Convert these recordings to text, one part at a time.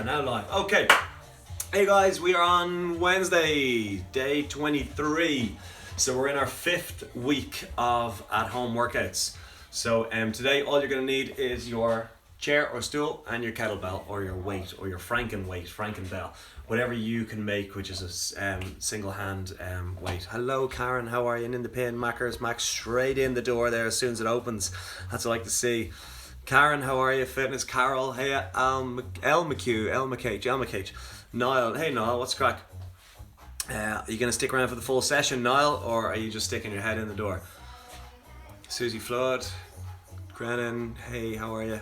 now live. Okay. Hey guys, we are on Wednesday, day 23. So we're in our 5th week of at-home workouts. So today all you're going to need is your chair or stool and your kettlebell or your weight or your Frankenbell, whatever you can make, which is a single hand weight. Hello Karen, how are you? And in the pin, Max straight in the door there as soon as it opens. That's what I like to see. Karen, how are you? Fitness Carol, hey, El McCage. Niall, hey Niall, what's crack? Are you going to stick around for the full session, Niall, or are you just sticking your head in the door? Susie Flood, Grennan, hey, how are you?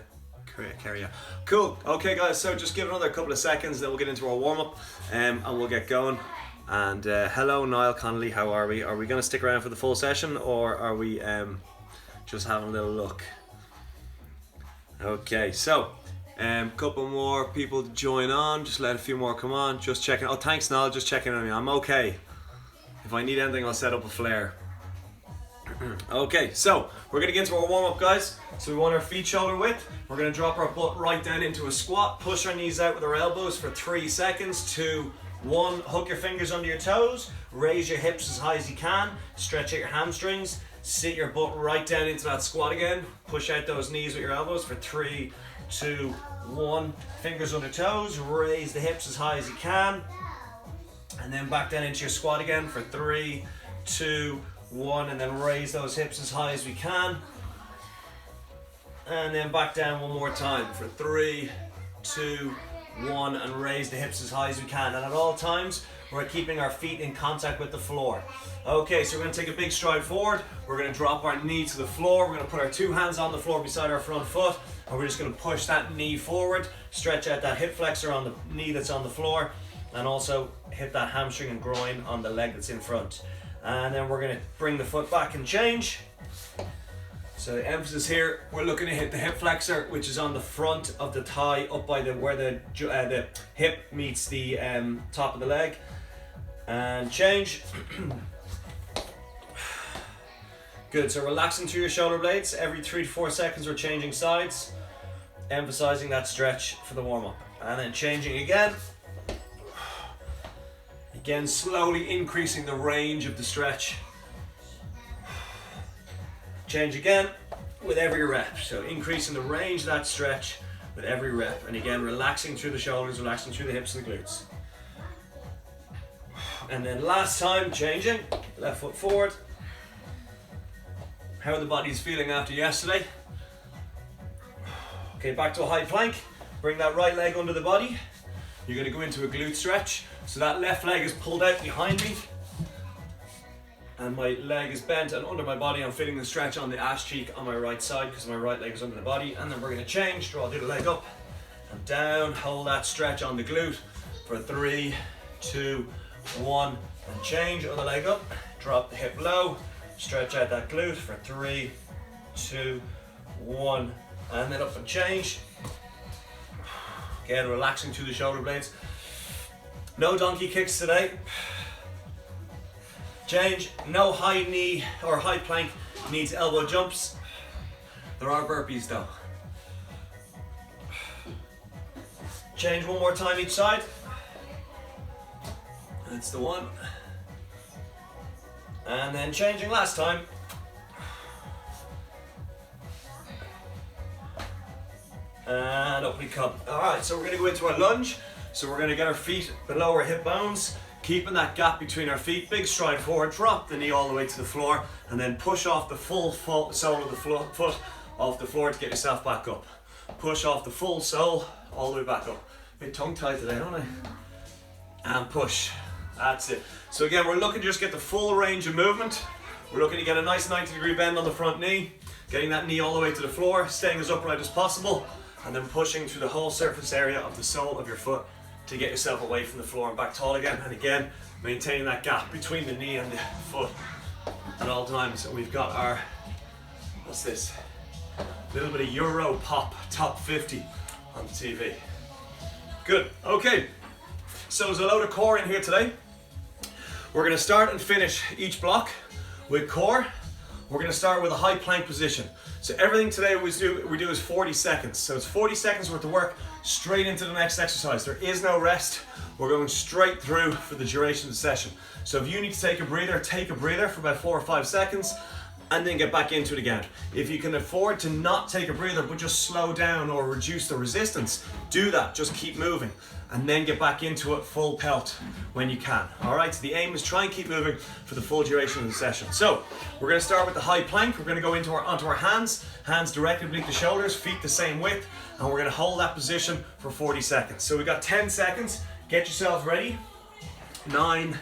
Carry. Cool. Okay guys, so just give it another couple of seconds, then we'll get into our warm-up and we'll get going. And hello Niall Connolly, how are we? Are we going to stick around for the full session, or are we just having a little look? Okay, so couple more people to join on, just let a few more come on, just checking. Oh, thanks Niall, just checking on me. I'm okay. If I need anything, I'll set up a flare. Okay, so we're going to get into our warm-up guys. So we want our feet shoulder width. We're going to drop our butt right down into a squat, push our knees out with our elbows for 3 seconds. 2, 1, hook your fingers under your toes, raise your hips as high as you can, stretch out your hamstrings, sit your butt right down into that squat again, push out those knees with your elbows for 3, 2, 1, fingers under toes, raise the hips as high as you can, and then back down into your squat again for 3, 2, 1, and then raise those hips as high as we can, and then back down one more time for 3, 2, 1, and raise the hips as high as we can. And at all times we're keeping our feet in contact with the floor. Okay, so we're going to take a big stride forward. We're going to drop our knee to the floor. We're going to put our 2 hands on the floor beside our front foot, and we're just going to push that knee forward, stretch out that hip flexor on the knee that's on the floor, and also hit that hamstring and groin on the leg that's in front. And then we're going to bring the foot back and change. So the emphasis here, we're looking to hit the hip flexor, which is on the front of the thigh, up by where the hip meets the top of the leg. And change. Good, so relaxing through your shoulder blades. Every 3 to 4 seconds we're changing sides, emphasizing that stretch for the warm-up. And then changing again. Again, slowly increasing the range of the stretch. Change again with every rep. So increasing the range of that stretch with every rep. And again, relaxing through the shoulders, relaxing through the hips and the glutes. And then last time, changing, left foot forward. How the body's feeling after yesterday. Okay, back to a high plank. Bring that right leg under the body. You're going to go into a glute stretch. So that left leg is pulled out behind me, and my leg is bent, and under my body I'm feeling the stretch on the ass cheek on my right side because my right leg is under the body. And then we're going to change, draw the leg up and down, hold that stretch on the glute for 3, 2, 1, and change, other leg up, drop the hip low, stretch out that glute for 3, 2, 1, and then up and change. Again, relaxing through the shoulder blades. No donkey kicks today. Change. No high knee or high plank needs elbow jumps. There are burpees though. Change one more time each side. That's the one. And then changing last time. And up we come. Alright, so we're going to go into our lunge. So we're going to get our feet below our hip bones, keeping that gap between our feet. Big stride forward, drop the knee all the way to the floor, and then push off the full sole of the foot off the floor to get yourself back up. Push off the full sole all the way back up. A bit tongue-tied today, don't I? And push. That's it. So again, we're looking to just get the full range of movement. We're looking to get a nice 90-degree bend on the front knee, getting that knee all the way to the floor, staying as upright as possible, and then pushing through the whole surface area of the sole of your foot to get yourself away from the floor and back tall again. And again, maintaining that gap between the knee and the foot at all times. And we've got our, what's this? A little bit of Euro pop top 50 on the TV. Good, okay. So there's a load of core in here today. We're gonna start and finish each block with core. We're gonna start with a high plank position. So everything today we do is 40 seconds. So it's 40 seconds worth of work, straight into the next exercise. There is no rest. We're going straight through for the duration of the session. So if you need to take a breather for about 4 or 5 seconds, and then get back into it again. If you can afford to not take a breather but just slow down or reduce the resistance, do that, just keep moving and then get back into it full pelt when you can. Alright, so the aim is try and keep moving for the full duration of the session. So we're going to start with the high plank. We're going to go onto our hands directly beneath the shoulders, feet the same width, and we're going to hold that position for 40 seconds. So we've got 10 seconds, get yourself ready. 9,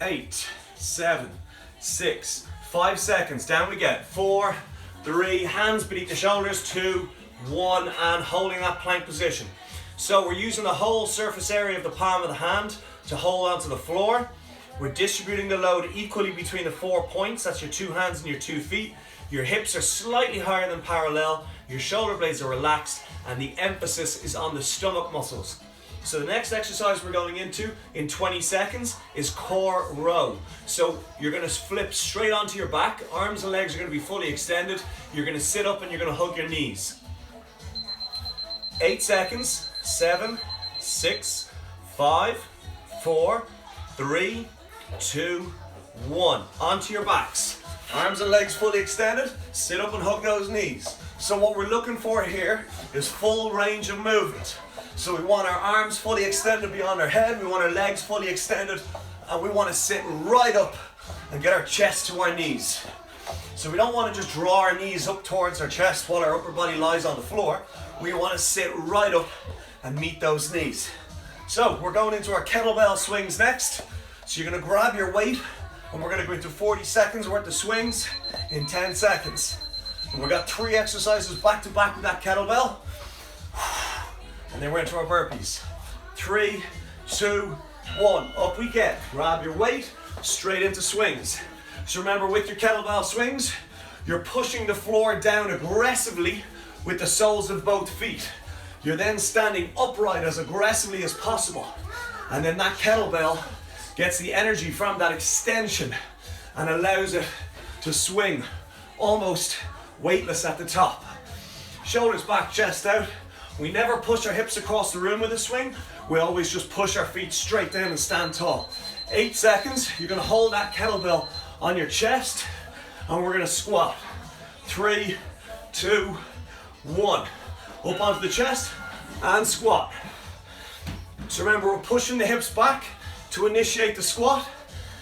8, 7, 6, 5 seconds, down we get. 4, 3, hands beneath the shoulders, 2, 1, and holding that plank position. So we're using the whole surface area of the palm of the hand to hold onto the floor. We're distributing the load equally between the 4 points, that's your 2 hands and your 2 feet. Your hips are slightly higher than parallel, your shoulder blades are relaxed, and the emphasis is on the stomach muscles. So the next exercise we're going into in 20 seconds is core row. So you're going to flip straight onto your back, arms and legs are going to be fully extended, you're going to sit up and you're going to hug your knees. 8 seconds, 7, 6, 5, 4, 3, 2, 1. Onto your backs. Arms and legs fully extended, sit up and hug those knees. So what we're looking for here is full range of movement. So we want our arms fully extended beyond our head, we want our legs fully extended, and we want to sit right up and get our chest to our knees. So we don't want to just draw our knees up towards our chest while our upper body lies on the floor. We want to sit right up and meet those knees. So we're going into our kettlebell swings next. So you're going to grab your weight and we're going to go into 40 seconds worth of swings in 10 seconds. And we've got 3 exercises back to back with that kettlebell. And then we're into our burpees. 3, 2, 1, up we get. Grab your weight, straight into swings. So remember, with your kettlebell swings, you're pushing the floor down aggressively with the soles of both feet. You're then standing upright as aggressively as possible. And then that kettlebell gets the energy from that extension and allows it to swing almost weightless at the top. Shoulders back, chest out. We never push our hips across the room with a swing. We always just push our feet straight down and stand tall. 8 seconds, you're gonna hold that kettlebell on your chest and we're gonna squat. 3, 2, 1. Up onto the chest and squat. So remember, we're pushing the hips back to initiate the squat,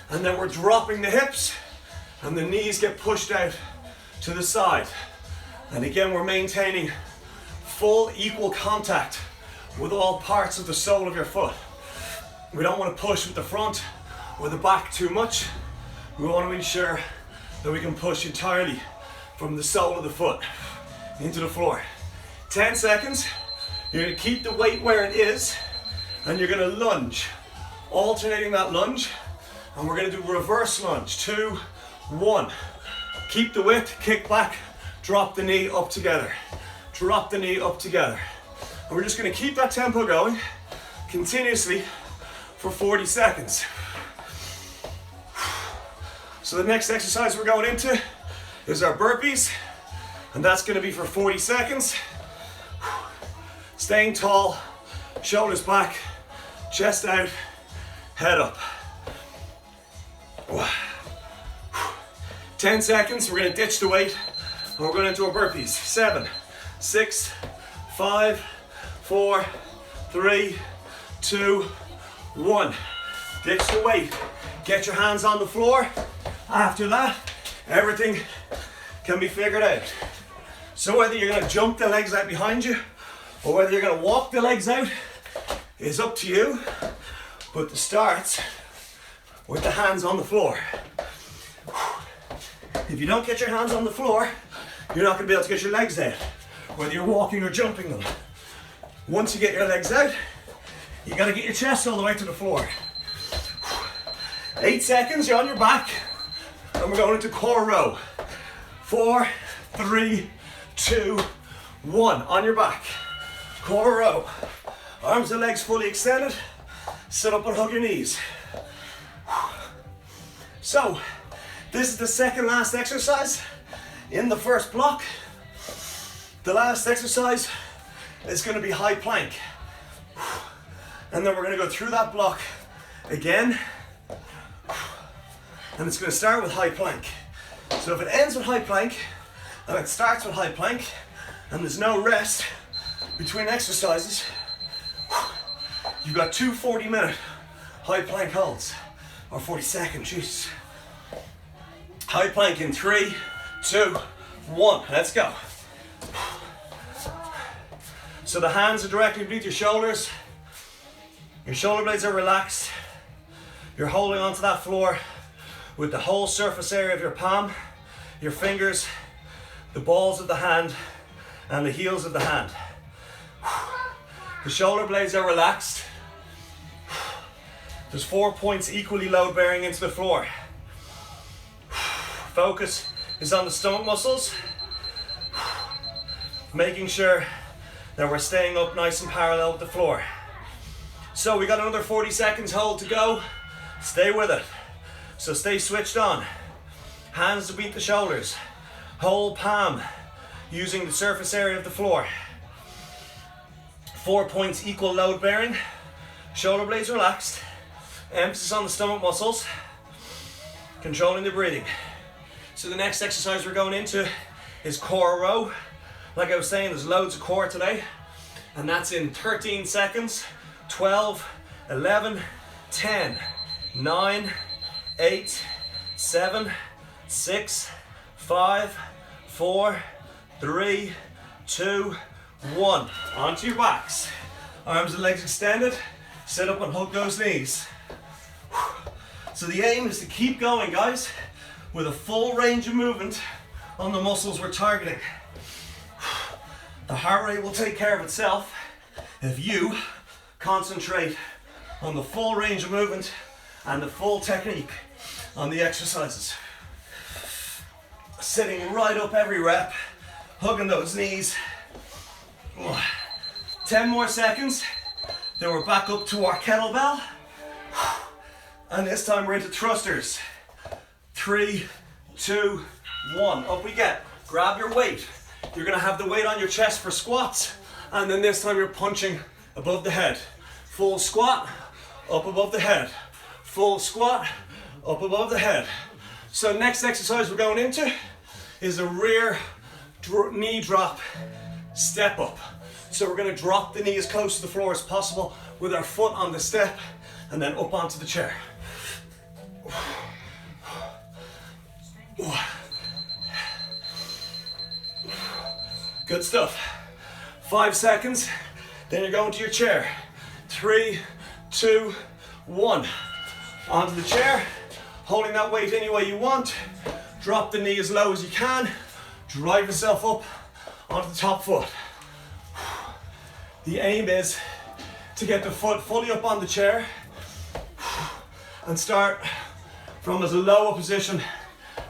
and then we're dropping the hips and the knees get pushed out to the side. And again, we're maintaining full equal contact with all parts of the sole of your foot. We don't want to push with the front or the back too much. We want to ensure that we can push entirely from the sole of the foot into the floor. 10 seconds, you're going to keep the weight where it is and you're going to lunge, alternating that lunge, and we're going to do reverse lunge. 2, 1. Keep the width, kick back, drop the knee up together. Drop the knee up together. And we're just going to keep that tempo going continuously for 40 seconds. So the next exercise we're going into is our burpees, and that's going to be for 40 seconds. Staying tall, shoulders back, chest out, head up. 10 seconds, we're going to ditch the weight, and we're going into our burpees. 7, 6, 5, 4, 3, 2, 1. Ditch the weight. Get your hands on the floor. After that, everything can be figured out. So whether you're going to jump the legs out behind you or whether you're going to walk the legs out is up to you. But the starts with the hands on the floor. If you don't get your hands on the floor, you're not going to be able to get your legs out, whether you're walking or jumping them. Once you get your legs out, you got to get your chest all the way to the floor. 8 seconds, you're on your back, and we're going into core row. 4, 3, 2, 1. On your back. Core row. Arms and legs fully extended. Sit up and hug your knees. So, this is the second last exercise in the first block. The last exercise is going to be high plank. And then we're gonna go through that block again. And it's gonna start with high plank. So if it ends with high plank, and it starts with high plank, and there's no rest between exercises, you've got two 40-minute high plank holds, or 40-second, Jesus. High plank in 3, 2, 1, let's go. So the hands are directly beneath your shoulders. Your shoulder blades are relaxed. You're holding onto that floor with the whole surface area of your palm, your fingers, the balls of the hand, and the heels of the hand. The shoulder blades are relaxed. There's 4 points equally load bearing into the floor. Focus is on the stomach muscles, making sure that we're staying up nice and parallel with the floor. So we got another 40 seconds hold to go. Stay with it. So stay switched on. Hands to beat the shoulders. Whole palm using the surface area of the floor. 4 points equal load bearing. Shoulder blades relaxed. Emphasis on the stomach muscles. Controlling the breathing. So the next exercise we're going into is core row. Like I was saying, there's loads of core today. And that's in 13 seconds. 12, 11, 10, 9, 8, 7, 6, 5, 4, 3, 2, 1. Onto your backs. Arms and legs extended. Sit up and hug those knees. So the aim is to keep going, guys, with a full range of movement on the muscles we're targeting. The heart rate will take care of itself if you concentrate on the full range of movement and the full technique on the exercises. Sitting right up every rep, hugging those knees. 10 more seconds, then we're back up to our kettlebell. And this time we're into thrusters. 3, 2, 1, up we get. Grab your weight. You're gonna have the weight on your chest for squats, and then this time you're punching above the head. Full squat, up above the head. Full squat, up above the head. So next exercise we're going into is a rear knee drop step up. So we're gonna drop the knee as close to the floor as possible with our foot on the step and then up onto the chair. Good stuff. 5 seconds, then you're going to your chair. 3, 2, 1. Onto the chair, holding that weight any way you want. Drop the knee as low as you can. Drive yourself up onto the top foot. The aim is to get the foot fully up on the chair and start from as low a position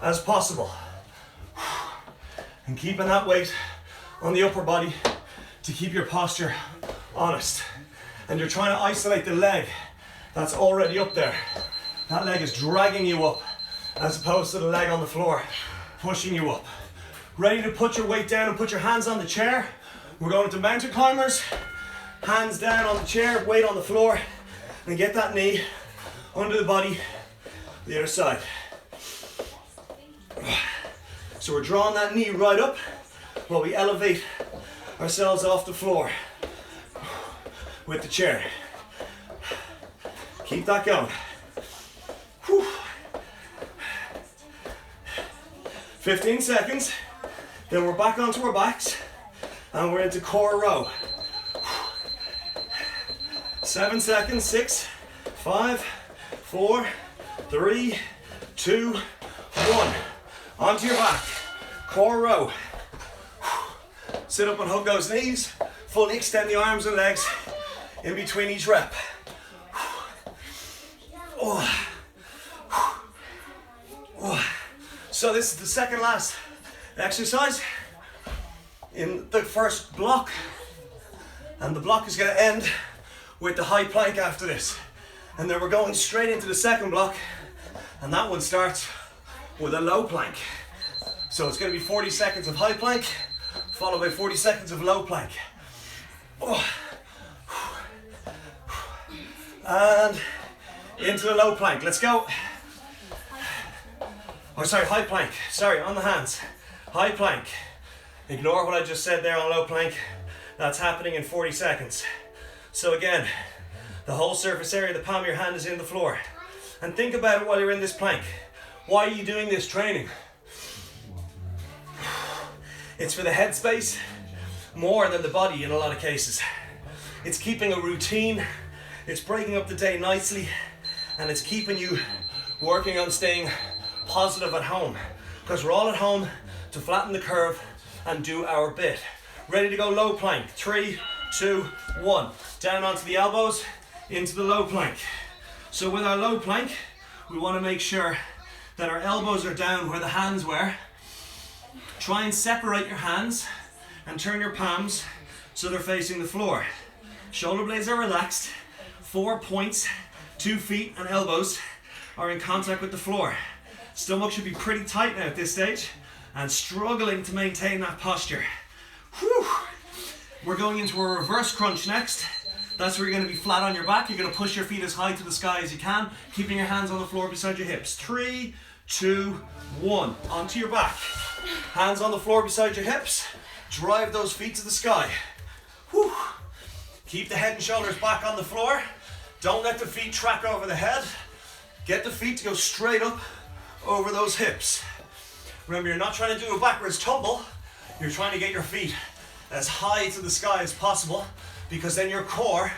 as possible. And keeping that weight on the upper body to keep your posture honest. And you're trying to isolate the leg that's already up there. That leg is dragging you up as opposed to the leg on the floor pushing you up. Ready to put your weight down and put your hands on the chair. We're going to mountain climbers. Hands down on the chair, weight on the floor, and get that knee under the body, the other side. So we're drawing that knee right up while we elevate ourselves off the floor with the chair. Keep that going. 15 seconds, then we're back onto our backs and we're into core row. 7 seconds, 6, 5, 4, 3, 2, 1. Onto your back, core row. Sit up and hug those knees. Fully extend the arms and legs in between each rep. So this is the second last exercise in the first block. And the block is going to end with the high plank after this. And then we're going straight into the second block. And that one starts with a low plank. So it's going to be 40 seconds of high plank, followed by 40 seconds of low plank. And into the low plank. Let's go. Oh, sorry, high plank. Sorry, on the hands. High plank. Ignore what I just said there on low plank. That's happening in 40 seconds. So again, the whole surface area of the palm of your hand is in the floor. And think about it while you're in this plank. Why are you doing this training? It's for the headspace more than the body in a lot of cases. It's keeping a routine, it's breaking up the day nicely, and it's keeping you working on staying positive at home. Because we're all at home to flatten the curve and do our bit. Ready to go low plank. 3, 2, 1. Down onto the elbows, into the low plank. So with our low plank, we want to make sure that our elbows are down where the hands were. Try and separate your hands and turn your palms so they're facing the floor. Shoulder blades are relaxed. 4 points, 2 feet and elbows are in contact with the floor. Stomach should be pretty tight now at this stage and struggling to maintain that posture. Whew. We're going into a reverse crunch next. That's where you're going to be flat on your back. You're going to push your feet as high to the sky as you can, keeping your hands on the floor beside your hips. 3, 2, 1. Onto your back. Hands on the floor beside your hips. Drive those feet to the sky. Whew. Keep the head and shoulders back on the floor. Don't let the feet track over the head. Get the feet to go straight up over those hips. Remember, you're not trying to do a backwards tumble. You're trying to get your feet as high to the sky as possible, because then your core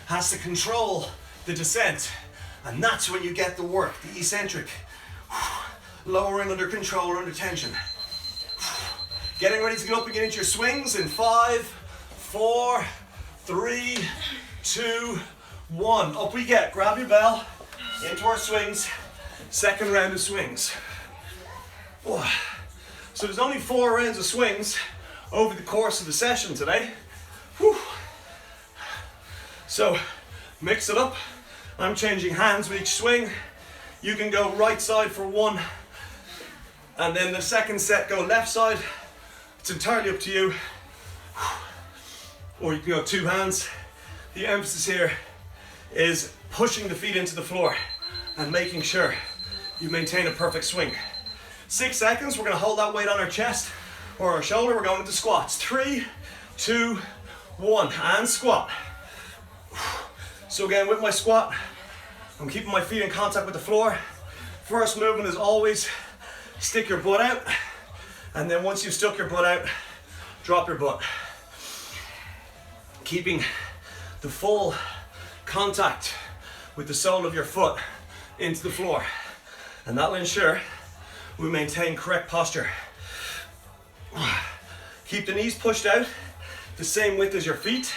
has to control the descent. And that's when you get the work, the eccentric. Lowering under control, under tension. Getting ready to get up and get into your swings in 5, 4, 3, 2, 1. Up we get. Grab your bell, into our swings. Second round of swings. So there's only 4 rounds of swings over the course of the session today. Whew. So mix it up. I'm changing hands with each swing. You can go right side for 1, and then the second set go left side. It's entirely up to you. Or you can go 2 hands. The emphasis here is pushing the feet into the floor and making sure you maintain a perfect swing. 6 seconds, we're going to hold that weight on our chest or our shoulder. We're going into squats. 3, 2, 1, and squat. So again, with my squat, I'm keeping my feet in contact with the floor. First movement is always stick your butt out, and then once you've stuck your butt out, drop your butt. Keeping the full contact with the sole of your foot into the floor, and that will ensure we maintain correct posture. Keep the knees pushed out the same width as your feet.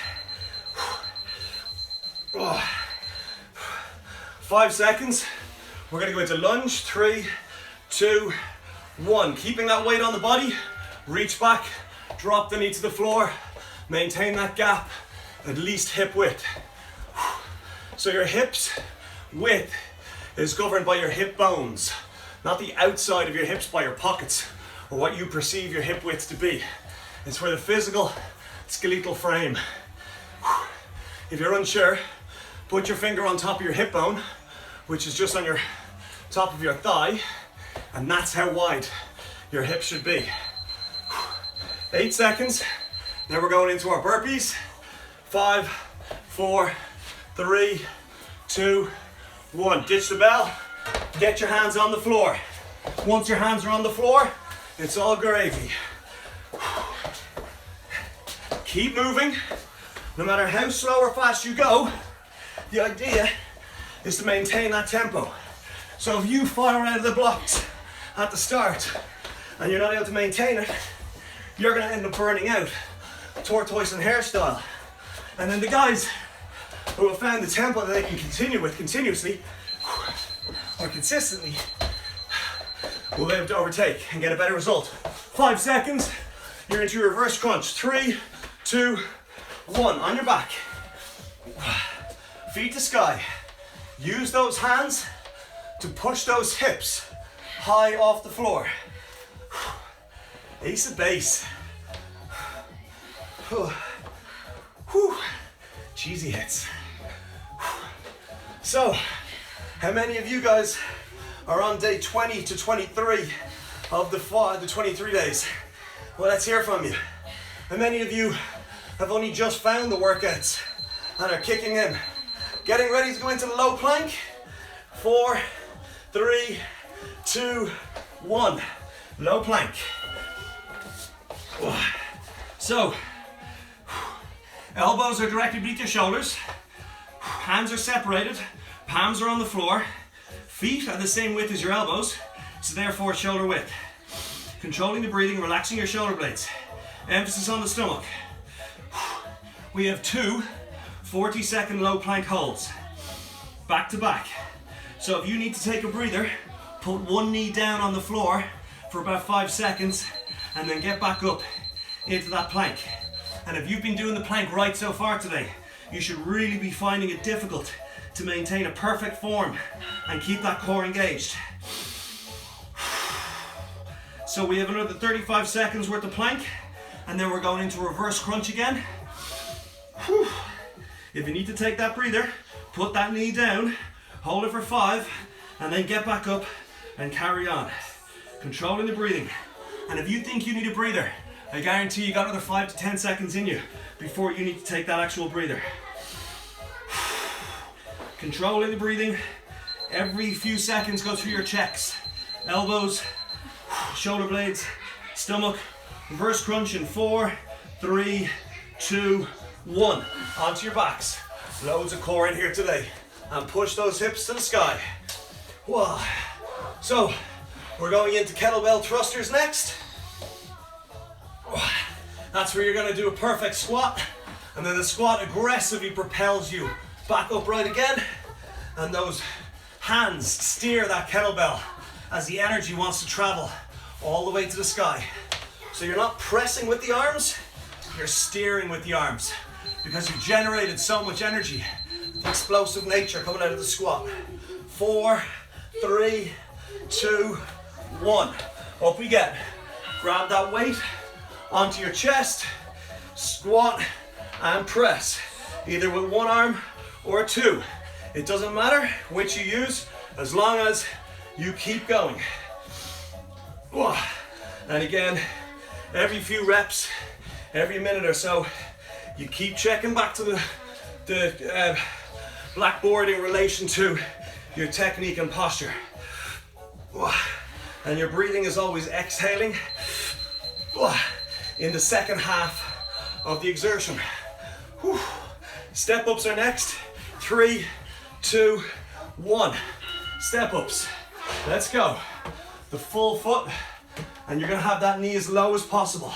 5 seconds. We're going to go into lunge. 3, 2, 1. Keeping that weight on the body. Reach back, drop the knee to the floor. Maintain that gap, at least hip width. So your hips width is governed by your hip bones, not the outside of your hips by your pockets or what you perceive your hip width to be. It's where the physical skeletal frame. If you're unsure, put your finger on top of your hip bone, which is just on your top of your thigh, and that's how wide your hips should be. 8 seconds. Now we're going into our burpees. 5, 4, 3, 2, 1. Ditch the bell. Get your hands on the floor. Once your hands are on the floor, it's all gravy. Keep moving. No matter how slow or fast you go, the idea is to maintain that tempo. So if you fire out of the blocks at the start and you're not able to maintain it, you're going to end up burning out, tortoise and hairstyle. And then the guys who have found the tempo that they can continue with continuously or consistently will be able to overtake and get a better result. 5 seconds, you're into your reverse crunch. 3, 2, 1, on your back. Feet to sky. Use those hands to push those hips high off the floor. Ace of base. Cheesy hits. So, how many of you guys are on day 20 to 23 of the 23 days? Well, let's hear from you. How many of you have only just found the workouts and are kicking in? Getting ready to go into the low plank. 4, 3, 2, 1. Low plank. So, elbows are directly beneath your shoulders. Hands are separated. Palms are on the floor. Feet are the same width as your elbows, so therefore shoulder width. Controlling the breathing, relaxing your shoulder blades. Emphasis on the stomach. We have 2 40-second low plank holds, back to back. So if you need to take a breather, put one knee down on the floor for about 5 seconds and then get back up into that plank. And if you've been doing the plank right so far today, you should really be finding it difficult to maintain a perfect form and keep that core engaged. So we have another 35 seconds worth of plank, and then we're going into reverse crunch again. If you need to take that breather, put that knee down, hold it for 5, and then get back up and carry on. Controlling the breathing. And if you think you need a breather, I guarantee you got another 5 to 10 seconds in you before you need to take that actual breather. Controlling the breathing. Every few seconds go through your checks. Elbows, shoulder blades, stomach. Reverse crunch in 4, 3, 2, 1. Onto your backs. Loads of core in here today. And push those hips to the sky. Whoa. So, we're going into kettlebell thrusters next. That's where you're going to do a perfect squat. And then the squat aggressively propels you back upright again. And those hands steer that kettlebell as the energy wants to travel all the way to the sky. So you're not pressing with the arms, you're steering with the arms, because you've generated so much energy, the explosive nature coming out of the squat. 4, 3, 2, 1. Up we get. Grab that weight onto your chest, squat and press, either with one arm or 2. It doesn't matter which you use, as long as you keep going. And again, every few reps, every minute or so, you keep checking back to the blackboard in relation to your technique and posture. And your breathing is always exhaling in the second half of the exertion. Step ups are next. 3, 2, 1. Step ups. Let's go. The full foot, and you're gonna have that knee as low as possible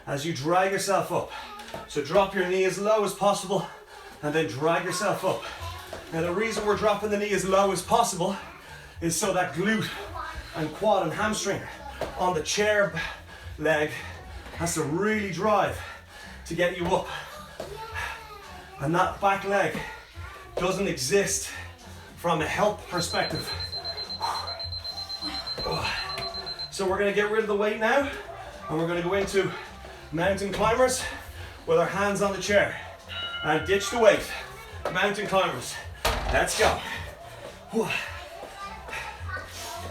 as you drag yourself up. So drop your knee as low as possible and then drag yourself up. Now the reason we're dropping the knee as low as possible is so that glute and quad and hamstring on the chair leg has to really drive to get you up. And that back leg doesn't exist from a health perspective. So we're gonna get rid of the weight now, and we're gonna go into mountain climbers with our hands on the chair. And ditch the weight. Mountain climbers. Let's go.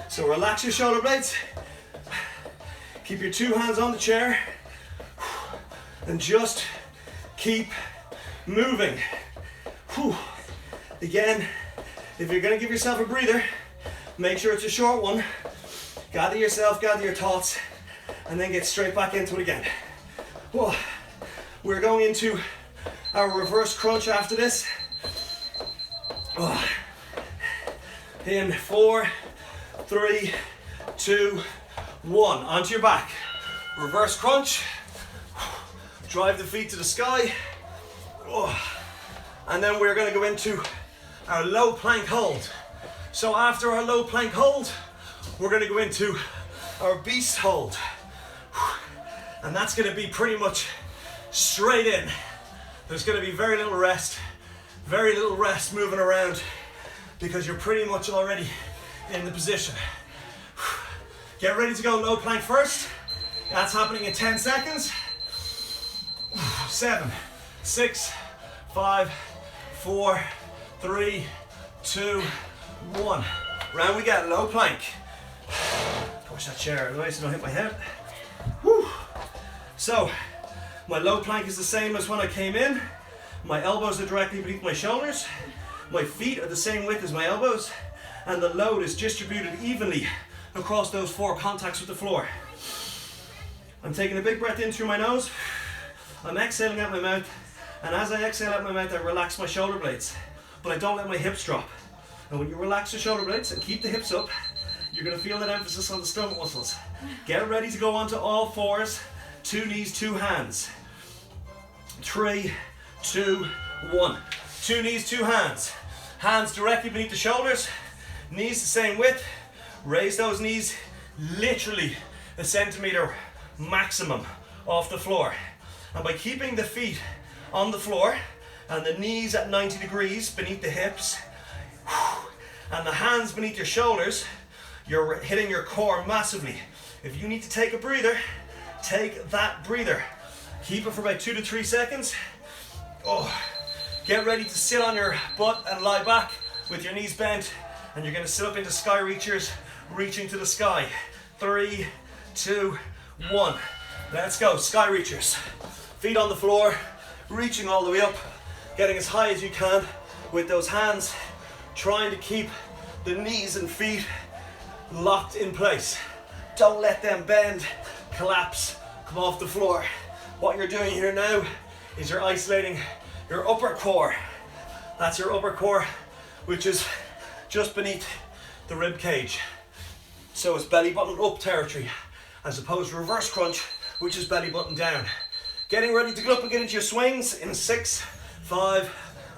So relax your shoulder blades. Keep your 2 hands on the chair. And just keep moving. Again, if you're gonna give yourself a breather, make sure it's a short one. Gather yourself, gather your thoughts, and then get straight back into it again. We're going into our reverse crunch after this. In 4, 3, 2, 1. Onto your back. Reverse crunch. Drive the feet to the sky. And then we're going to go into our low plank hold. So after our low plank hold, we're going to go into our beast hold. And that's going to be pretty much straight in. There's going to be very little rest moving around, because you're pretty much already in the position. Get ready to go low plank first. That's happening in 10 seconds. 7, 6, 5, 4, 3, 2, 1. Round we get, low plank. Push that chair out of the way so I don't hit my head. Whew. So, my low plank is the same as when I came in. My elbows are directly beneath my shoulders. My feet are the same width as my elbows. And the load is distributed evenly across those 4 contacts with the floor. I'm taking a big breath in through my nose. I'm exhaling out my mouth. And as I exhale out my mouth, I relax my shoulder blades. But I don't let my hips drop. And when you relax the shoulder blades and keep the hips up, you're going to feel that emphasis on the stomach muscles. Get ready to go onto all fours. 2 knees, 2 hands. 3, 2, 1. 2 knees, 2 hands. Hands directly beneath the shoulders. Knees the same width. Raise those knees literally a centimeter maximum off the floor. And by keeping the feet on the floor and the knees at 90 degrees beneath the hips and the hands beneath your shoulders, you're hitting your core massively. If you need to take a breather, take that breather. Keep it for about 2 to 3 seconds. Oh, get ready to sit on your butt and lie back with your knees bent, and you're going to sit up into sky reachers, reaching to the sky. 3, 2, 1. Let's go, sky reachers. Feet on the floor, reaching all the way up, getting as high as you can with those hands, trying to keep the knees and feet locked in place. Don't let them bend, collapse, come off the floor. What you're doing here now is you're isolating your upper core. That's your upper core, which is just beneath the rib cage. So it's belly button up territory, as opposed to reverse crunch, which is belly button down. Getting ready to get up and get into your swings in 6, 5,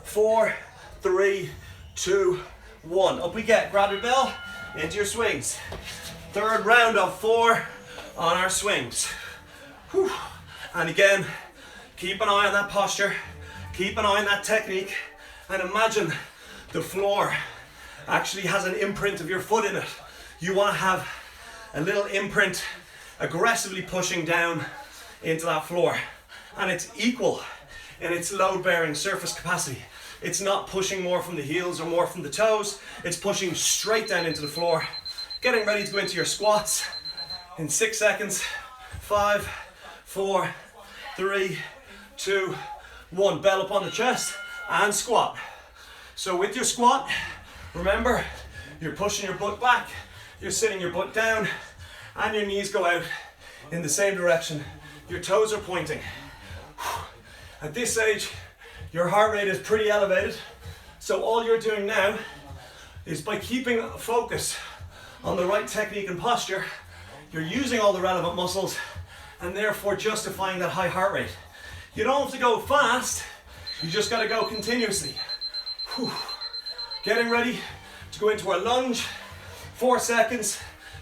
4, 3, 2, 1. Up we get, grab your bell, into your swings. Third round of 4 on our swings. Whew. And again, keep an eye on that posture, keep an eye on that technique, and imagine the floor actually has an imprint of your foot in it. You want to have a little imprint aggressively pushing down into that floor. And it's equal in its load-bearing surface capacity. It's not pushing more from the heels or more from the toes. It's pushing straight down into the floor. Getting ready to go into your squats in 6 seconds. 5, 4, 3, 2, 1. Bell up on the chest and squat. So with your squat, remember, you're pushing your butt back, you're sitting your butt down, and your knees go out in the same direction. Your toes are pointing. At this stage, your heart rate is pretty elevated. So all you're doing now is, by keeping focus on the right technique and posture, you're using all the relevant muscles and therefore justifying that high heart rate. You don't have to go fast, you just gotta go continuously. Whew. Getting ready to go into our lunge. 4 seconds,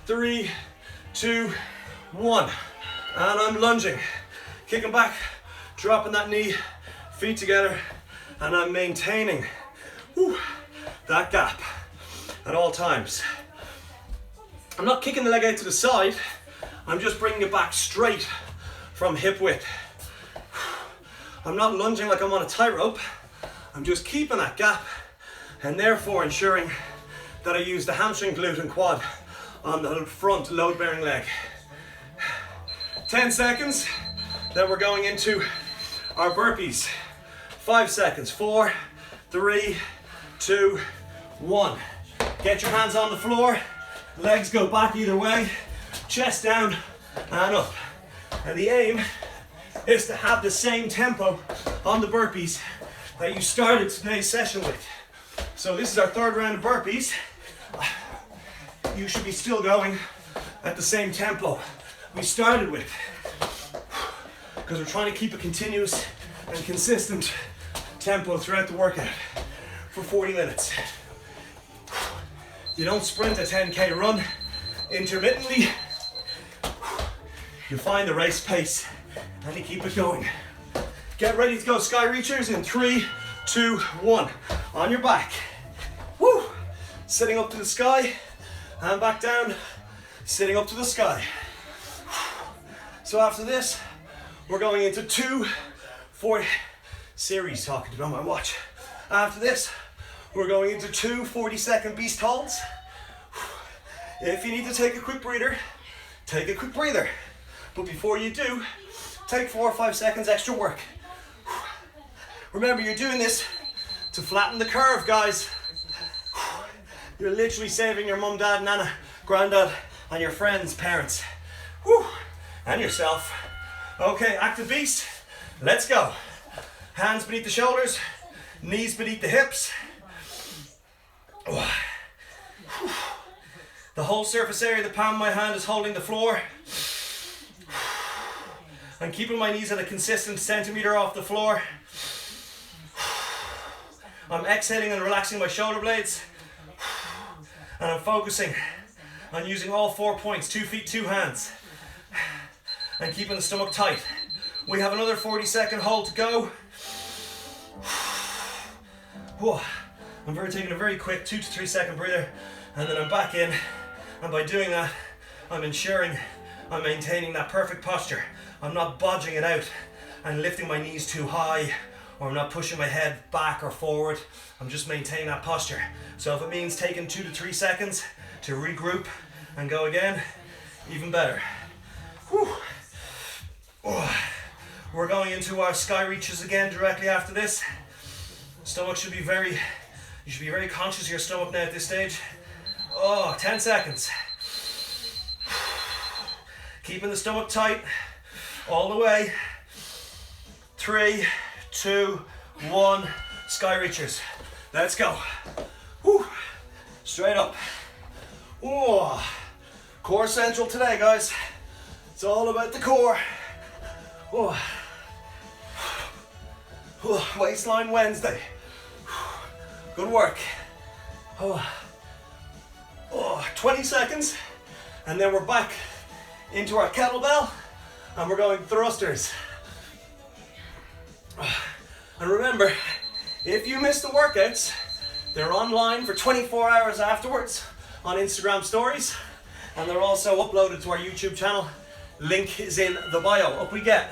3, 2, 1. And I'm lunging, kicking back, dropping that knee, feet together, and I'm maintaining that gap at all times. I'm not kicking the leg out to the side, I'm just bringing it back straight from hip width. I'm not lunging like I'm on a tightrope, I'm just keeping that gap and therefore ensuring that I use the hamstring, glute and quad on the front load-bearing leg. 10 seconds, then we're going into our burpees. 5 seconds, 4, 3, 2, 1. Get your hands on the floor, legs go back either way, chest down and up. And the aim is to have the same tempo on the burpees that you started today's session with. So this is our third round of burpees. You should be still going at the same tempo we started with, because we're trying to keep a continuous and consistent tempo throughout the workout for 40 minutes. You don't sprint a 10k run intermittently. You find the race pace and you keep it going. Get ready to go sky reachers in 3, 2, 1. On your back. Woo! Sitting up to the sky and back down, sitting up to the sky. So after this, we're going into 2 4 series, talking about my watch. After this, We're going into 2 40-second beast holds. If you need to take a quick breather, take a quick breather. But before you do, take 4 or 5 seconds extra work. Remember, you're doing this to flatten the curve, guys. You're literally saving your mum, dad, nana, granddad, and your friends, parents. And yourself. Okay, active beast. Let's go. Hands beneath the shoulders, knees beneath the hips. The whole surface area of the palm of my hand is holding the floor. I'm keeping my knees at a consistent centimeter off the floor. I'm exhaling and relaxing my shoulder blades. And I'm focusing on using all 4 points, 2 feet, 2 hands. And keeping the stomach tight. We have another 40-second hold to go. I'm taking a very quick 2 to 3 second breather, and then I'm back in. And by doing that, I'm ensuring I'm maintaining that perfect posture. I'm not bodging it out and lifting my knees too high, or I'm not pushing my head back or forward. I'm just maintaining that posture. So if it means taking 2 to 3 seconds to regroup and go again, even better. We're going into our sky reaches again directly after this. You should be very conscious of your stomach now at this stage. 10 seconds. Keeping the stomach tight all the way. 3, 2, 1, sky reachers. Let's go. Straight up. Core central today, guys. It's all about the core. Waistline Wednesday. Good work. 20 seconds, and then we're back into our kettlebell, and we're going thrusters. And remember, if you miss the workouts, they're online for 24 hours afterwards on Instagram stories, and they're also uploaded to our YouTube channel. Link is in the bio. Up we get.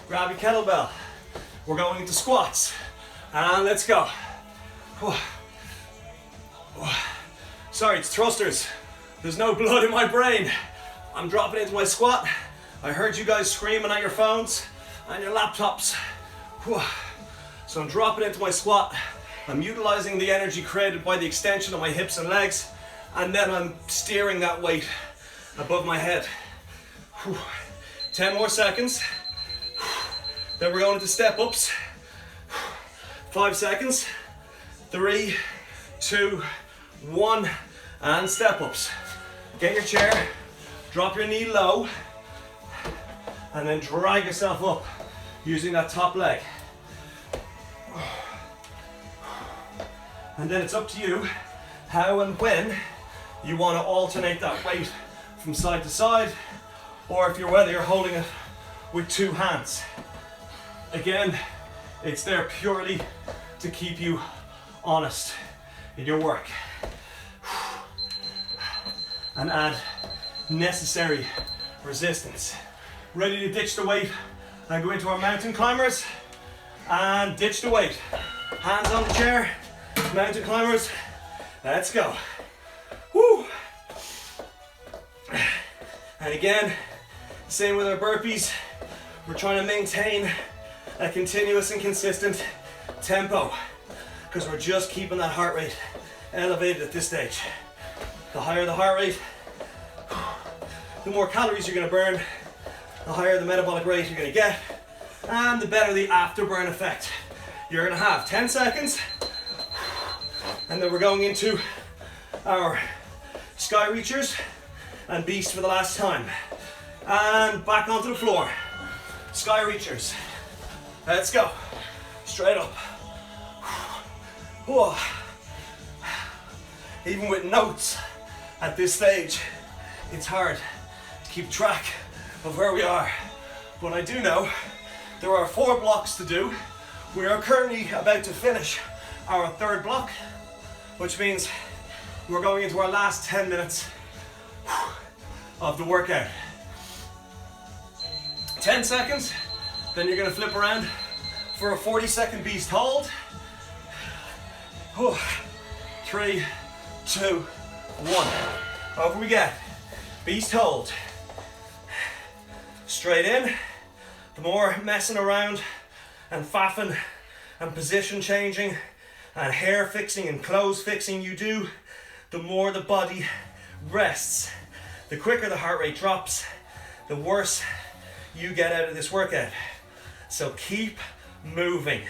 Grab your kettlebell. We're going into squats, and let's go. Sorry, it's thrusters. There's no blood in my brain. I'm dropping into my squat. I heard you guys screaming at your phones and your laptops. So I'm dropping into my squat. I'm utilizing the energy created by the extension of my hips and legs, and then I'm steering that weight above my head. 10 more seconds. Then we're going into step ups. 5 seconds. 3, 2, 1, and step ups. Get your chair, drop your knee low, and then drag yourself up using that top leg. And then it's up to you how and when you want to alternate that weight from side to side, or whether you're holding it with 2 hands. Again, it's there purely to keep you honest in your work and add necessary resistance. Ready to ditch the weight and go into our mountain climbers, and ditch the weight. Hands on the chair, mountain climbers. Let's go. And again, same with our burpees. We're trying to maintain a continuous and consistent tempo, because we're just keeping that heart rate elevated at this stage. The higher the heart rate, the more calories you're going to burn, the higher the metabolic rate you're going to get, and the better the afterburn effect you're going to have. 10 seconds, and then we're going into our sky reachers and beast for the last time. And back onto the floor. Sky reachers. Let's go. Straight up. Even with notes at this stage, it's hard to keep track of where we are. But I do know there are 4 blocks to do. We are currently about to finish our 3rd block, which means we're going into our last 10 minutes of the workout. 10 seconds, then you're going to flip around for a 40-second beast hold. 3, 2, 1. Over we get. Beast hold. Straight in. The more messing around and faffing and position changing and hair fixing and clothes fixing you do, the more the body rests. The quicker the heart rate drops, the worse you get out of this workout. So keep moving.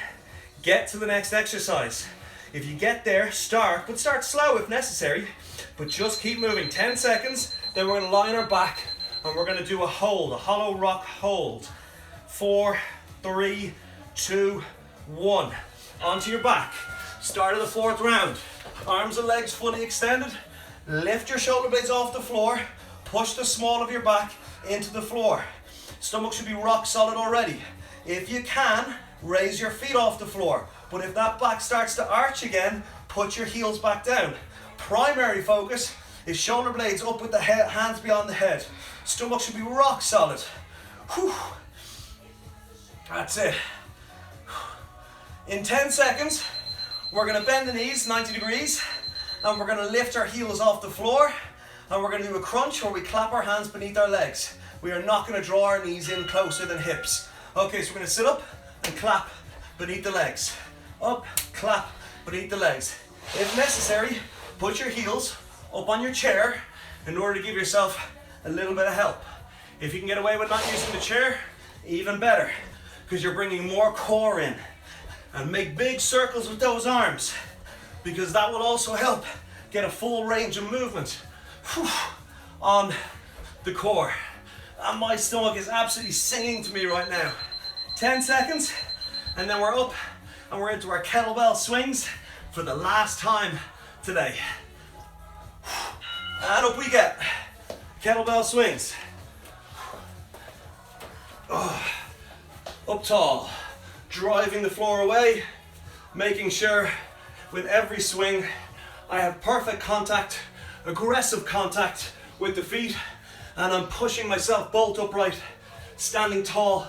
Get to the next exercise. If you get there, start, but start slow if necessary, but just keep moving. 10 seconds, then we're gonna lie on our back and we're gonna do a hold, a hollow rock hold. 4, 3, 2, 1. Onto your back. Start of the 4th round. Arms and legs fully extended. Lift your shoulder blades off the floor. Push the small of your back into the floor. Stomach should be rock solid already. If you can, raise your feet off the floor. But if that back starts to arch again, put your heels back down. Primary focus is shoulder blades up with the head, hands beyond the head. Stomach should be rock solid. Whew. That's it. In 10 seconds, we're gonna bend the knees 90 degrees and we're gonna lift our heels off the floor and we're gonna do a crunch where we clap our hands beneath our legs. We are not gonna draw our knees in closer than hips. Okay, so we're gonna sit up and clap beneath the legs. Up, clap beneath the legs. If necessary, put your heels up on your chair in order to give yourself a little bit of help. If you can get away with not using the chair, even better, because you're bringing more core in. And make big circles with those arms, because that will also help get a full range of movement on the core. And my stomach is absolutely singing to me right now. 10 seconds, and then we're up and we're into our kettlebell swings for the last time today. And up we get. Kettlebell swings. Up tall. Driving the floor away, making sure with every swing I have perfect contact, aggressive contact with the feet, and I'm pushing myself bolt upright, standing tall,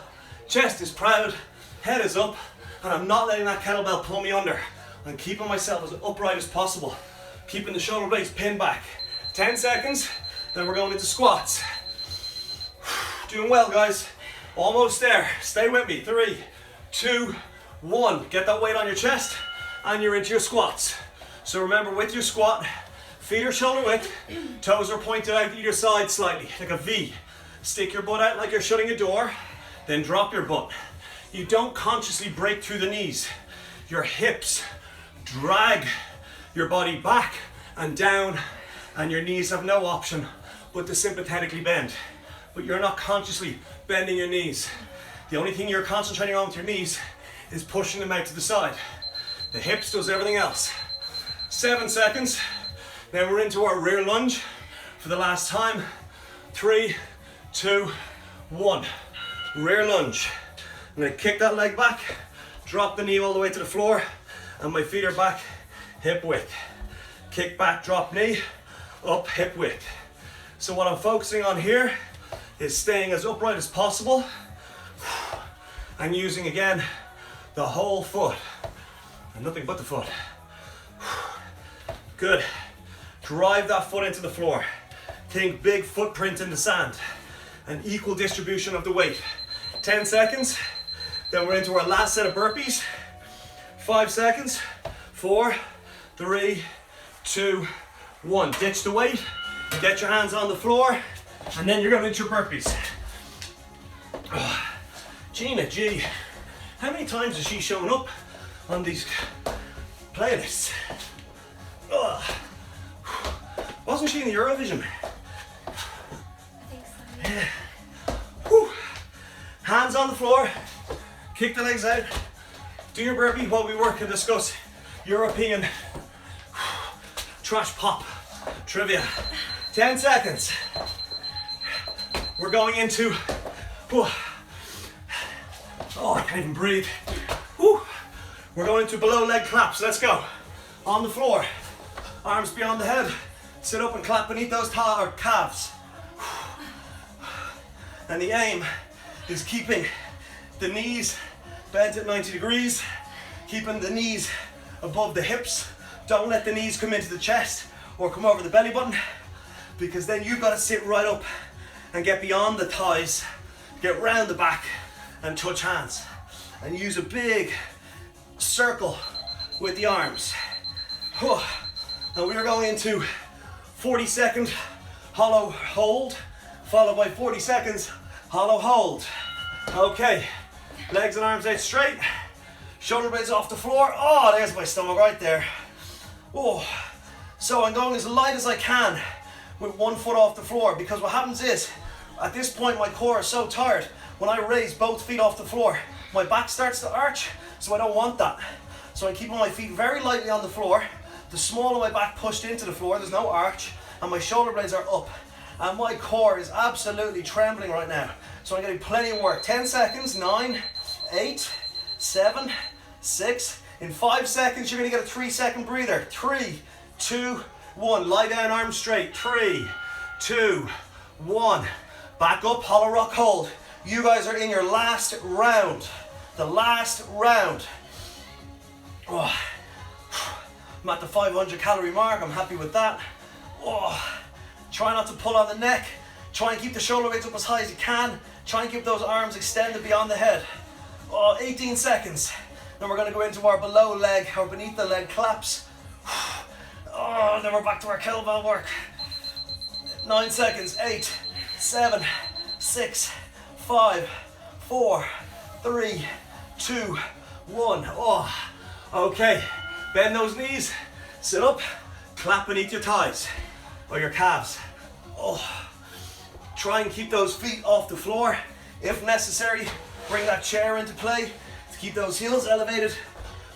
chest is proud, head is up, and I'm not letting that kettlebell pull me under. I'm keeping myself as upright as possible, keeping the shoulder blades pinned back. 10 seconds, then we're going into squats. Doing well, guys. Almost there. Stay with me. 3, 2, 1. Get that weight on your chest and you're into your squats. So remember, with your squat, feet are shoulder width, toes are pointed out either side slightly, like a V. Stick your butt out like you're shutting a door, then drop your butt. You don't consciously break through the knees. Your hips drag your body back and down, and your knees have no option but to sympathetically bend. But you're not consciously bending your knees. The only thing you're concentrating on with your knees is pushing them out to the side. The hips does everything else. 7 seconds. Then we're into our rear lunge for the last time. 3, 2, 1. Rear lunge. I'm gonna kick that leg back, drop the knee all the way to the floor, and my feet are back, hip width. Kick back, drop knee, up, hip width. So what I'm focusing on here is staying as upright as possible and using again the whole foot and nothing but the foot. Good. Drive that foot into the floor. Think big footprint in the sand. An equal distribution of the weight. 10 seconds. Then we're into our last set of burpees. 5 seconds. 4, 3, 2, 1. Ditch the weight. Get your hands on the floor. And then you're going into your burpees. Gina G, how many times has she shown up on these playlists? Wasn't she in the Eurovision? I think so. Yeah. Whew. Hands on the floor, kick the legs out, do your burpee while we work and discuss European trash pop trivia. 10 seconds. We're going into, I can't even breathe. We're going into below leg claps. Let's go. On the floor, arms beyond the head. Sit up and clap beneath those calves. And the aim is keeping the knees bent at 90 degrees, keeping the knees above the hips, Don't let the knees come into the chest or come over the belly button, because then you've got to sit right up and get beyond the thighs, get round the back and touch hands. And use a big circle with the arms. And we are going into 40-second hollow hold, followed by 40 seconds hollow hold. Okay, legs and arms out straight, shoulder blades off the floor. Oh, there's my stomach right there. Oh, so I'm going as light as I can with one foot off the floor, because what happens is, at this point my core is so tired, when I raise both feet off the floor, my back starts to arch, so I don't want that. So I'm keeping my feet very lightly on the floor, the small of my back pushed into the floor, there's no arch, and my shoulder blades are up. And my core is absolutely trembling right now. So I'm getting plenty of work. 10 seconds, 9, 8, 7, 6. In 5 seconds, you're gonna get a 3-second breather. 3, 2, 1. Lie down, arms straight. 3, 2, 1. Back up, hollow rock hold. You guys are in your last round. The last round. Oh. I'm at the 500 calorie mark, I'm happy with that. Oh. Try not to pull on the neck. Try and keep the shoulder blades up as high as you can. Try and keep those arms extended beyond the head. Oh, 18 seconds. Then we're gonna go into our below leg or beneath the leg claps. Oh, then we're back to our kettlebell work. 9 seconds, 8, 7, 6, 5, 4, 3, 2, 1. Oh, okay. Bend those knees, sit up, clap beneath your thighs or your calves. Oh, try and keep those feet off the floor. If necessary, bring that chair into play to keep those heels elevated,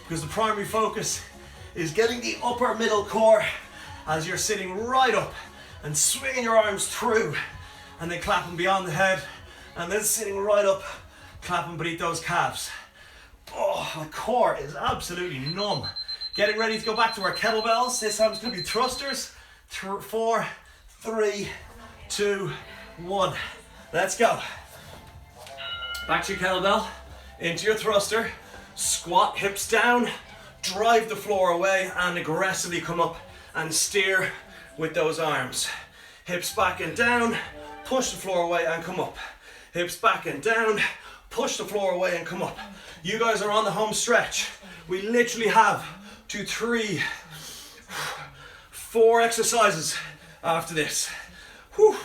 because the primary focus is getting the upper middle core as you're sitting right up and swinging your arms through and then clapping beyond the head and then sitting right up, clapping beneath those calves. Oh, my core is absolutely numb. Getting ready to go back to our kettlebells. This time it's going to be thrusters. 4, 3, 2, 1. Let's go. Back to your kettlebell, into your thruster, squat, hips down, drive the floor away and aggressively come up and steer with those arms. Hips back and down, push the floor away and come up. Hips back and down, push the floor away and come up. You guys are on the home stretch. We literally have 2, 3, 4 exercises after this. Whew.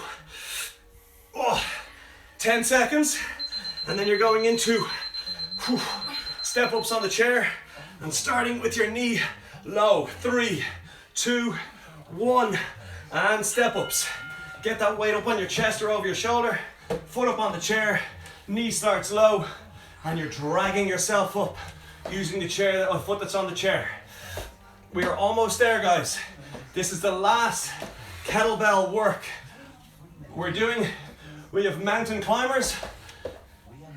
Oh, 10 seconds, and then you're going into step ups on the chair and starting with your knee low. 3, 2, 1, and step ups. Get that weight up on your chest or over your shoulder, foot up on the chair, knee starts low, and you're dragging yourself up using the chair, or foot that's on the chair. We are almost there, guys. This is the last kettlebell work we're doing. We have mountain climbers,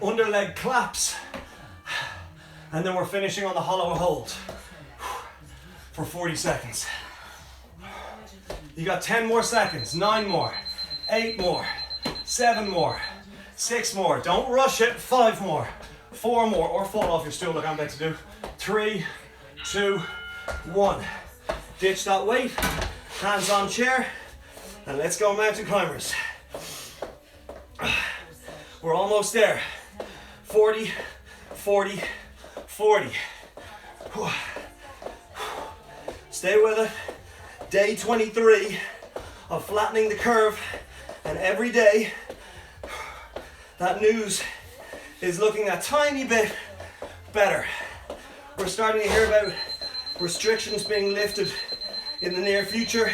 under leg claps, and then we're finishing on the hollow hold for 40 seconds. You got 10 more seconds, 9 more, 8 more, 7 more, 6 more. Don't rush it. 5 more, 4 more, or fall off your stool like I'm about to do. 3, 2, 1. Ditch that weight, hands on chair, and let's go, mountain climbers. We're almost there. 40, 40, 40. Stay with it. Day 23 of flattening the curve, and every day that news is looking a tiny bit better. We're starting to hear about restrictions being lifted in the near future.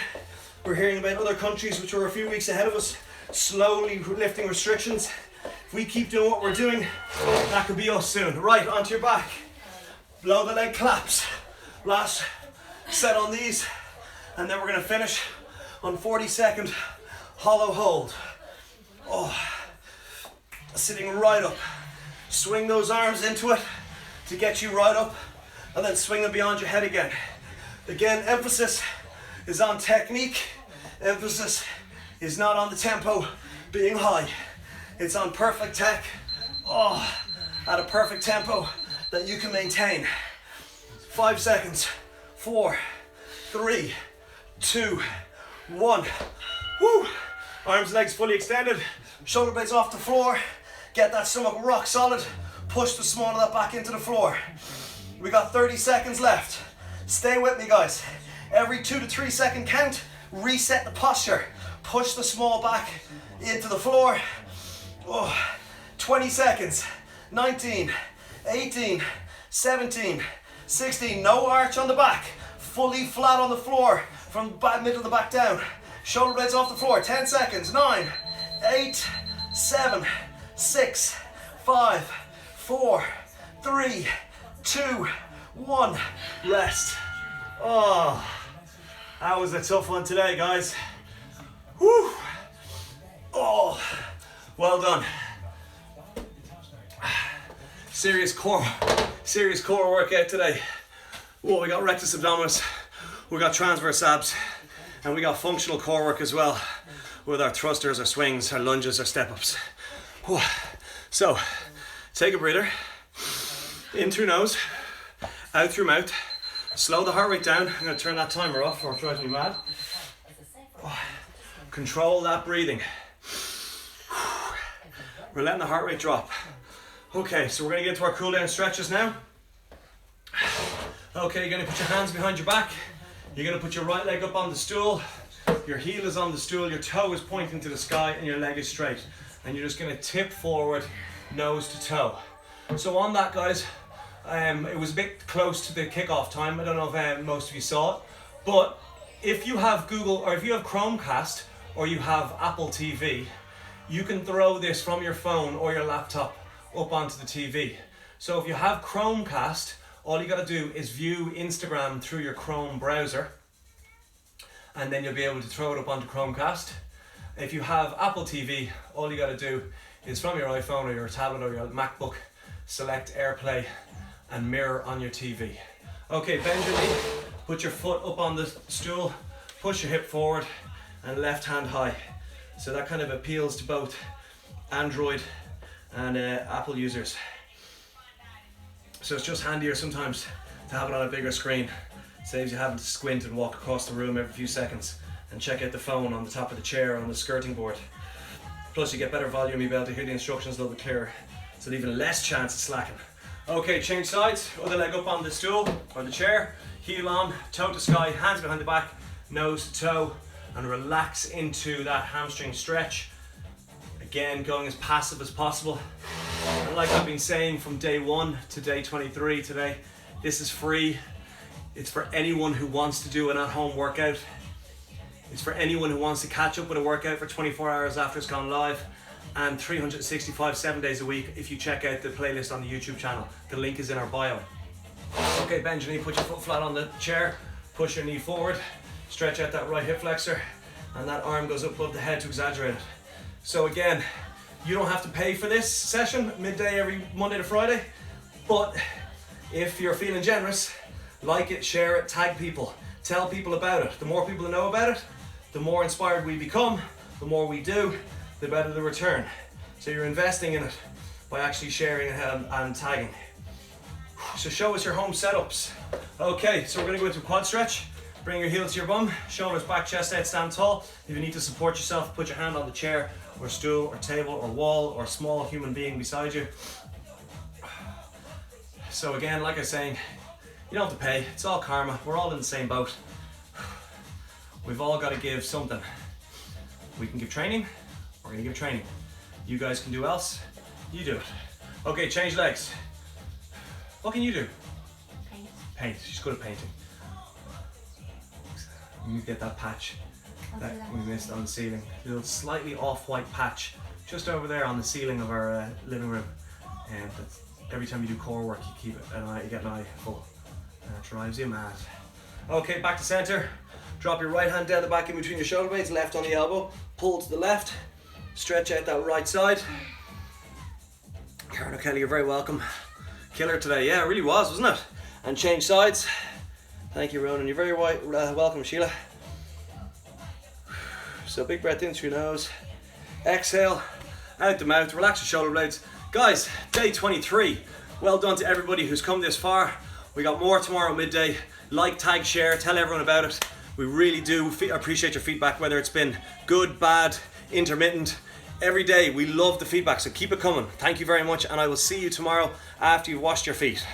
We're hearing about other countries which are a few weeks ahead of us slowly lifting restrictions. If we keep doing what we're doing, that could be us soon. Right, onto your back. Below the leg claps. Last set on these, and then we're going to finish on 40-second hollow hold. Oh, sitting right up. Swing those arms into it to get you right up, and then swing them beyond your head again. Again, emphasis is on technique. Emphasis is not on the tempo being high. It's on perfect tech, at a perfect tempo that you can maintain. 5 seconds. 4, 3, 2, 1. Woo! Arms, legs fully extended. Shoulder blades off the floor. Get that stomach rock solid. Push the small of that back into the floor. We got 30 seconds left. Stay with me, guys. Every 2 to 3 second count, reset the posture. Push the small back into the floor. Oh, 20 seconds. 19, 18, 17, 16. No arch on the back. Fully flat on the floor from the middle of the back down. Shoulder blades off the floor. 10 seconds. 9, 8, 7, 6, 5, 4, 3, 2, 1. Rest. Oh, that was a tough one today, guys. Woo. Oh, well done. Serious core workout today. Whoa, we got rectus abdominis, we got transverse abs, and we got functional core work as well with our thrusters, our swings, our lunges, our step-ups. Whoa. So, take a breather. In through nose, out through mouth. Slow the heart rate down. I'm going to turn that timer off or it drives me mad. Control that breathing. We're letting the heart rate drop. Okay, so we're going to get into our cool down stretches now. Okay, you're going to put your hands behind your back. You're going to put your right leg up on the stool. Your heel is on the stool, your toe is pointing to the sky, and your leg is straight. And you're just going to tip forward, nose to toe. So on that, guys, it was a bit close to the kickoff time. I don't know if most of you saw it, but if you have Google or if you have Chromecast or you have Apple TV, you can throw this from your phone or your laptop up onto the TV. So if you have Chromecast, all you got to do is view Instagram through your Chrome browser, and then you'll be able to throw it up onto Chromecast. If you have Apple TV, all you got to do is from your iPhone or your tablet or your MacBook, select AirPlay and mirror on your TV. Okay, bend your knee, put your foot up on the stool, push your hip forward, and left hand high. So that kind of appeals to both Android and Apple users. So it's just handier sometimes to have it on a bigger screen. Saves you having to squint and walk across the room every few seconds and check out the phone on the top of the chair or on the skirting board. Plus you get better volume, you'll be able to hear the instructions a little bit clearer. So even less chance of slacking. Okay, change sides, other leg up on the stool or the chair, heel on, toe to sky, hands behind the back, nose to toe, and relax into that hamstring stretch. Again, going as passive as possible. And like I've been saying from day 1 to day 23 today, this is free. It's for anyone who wants to do an at-home workout. It's for anyone who wants to catch up with a workout for 24 hours after it's gone live, and 365, 7 days a week if you check out the playlist on the YouTube channel. The link is in our bio. Okay, bend your knee, put your foot flat on the chair, push your knee forward, stretch out that right hip flexor, and that arm goes up above the head to exaggerate it. So again, you don't have to pay for this session midday every Monday to Friday, but if you're feeling generous, like it, share it, tag people, tell people about it. The more people that know about it, the more inspired we become, the more we do, the better the return. So you're investing in it by actually sharing and tagging. So show us your home setups. Okay, so we're gonna go into a quad stretch. Bring your heel to your bum, shoulders back, chest out, stand tall. If you need to support yourself, put your hand on the chair or stool or table or wall or small human being beside you. So again, like I was saying, you don't have to pay, it's all karma, we're all in the same boat. We've all got to give something. We can give training, we're going to give training. You guys can do else, you do it. Okay, change legs. What can you do? Paint. Paint, she's good at painting. We need to get that patch that we missed on the ceiling. A little slightly off-white patch just over there on the ceiling of our living room. And that's, every time you do core work, you keep it an eye, you get an eye full. And that drives you mad. Okay, back to center. Drop your right hand down the back in between your shoulder blades, left on the elbow. Pull to the left. Stretch out that right side. Karen O'Kelly, you're very welcome. Killer today, yeah, it really was, wasn't it? And change sides. Thank you, Ronan. You're very welcome, Sheila. So big breath in through your nose. Exhale, out the mouth. Relax your shoulder blades. Guys, day 23. Well done to everybody who's come this far. We got more tomorrow at midday. Like, tag, share, tell everyone about it. We really do appreciate your feedback, whether it's been good, bad, intermittent. Every day, we love the feedback, so keep it coming. Thank you very much, and I will see you tomorrow after you've washed your feet.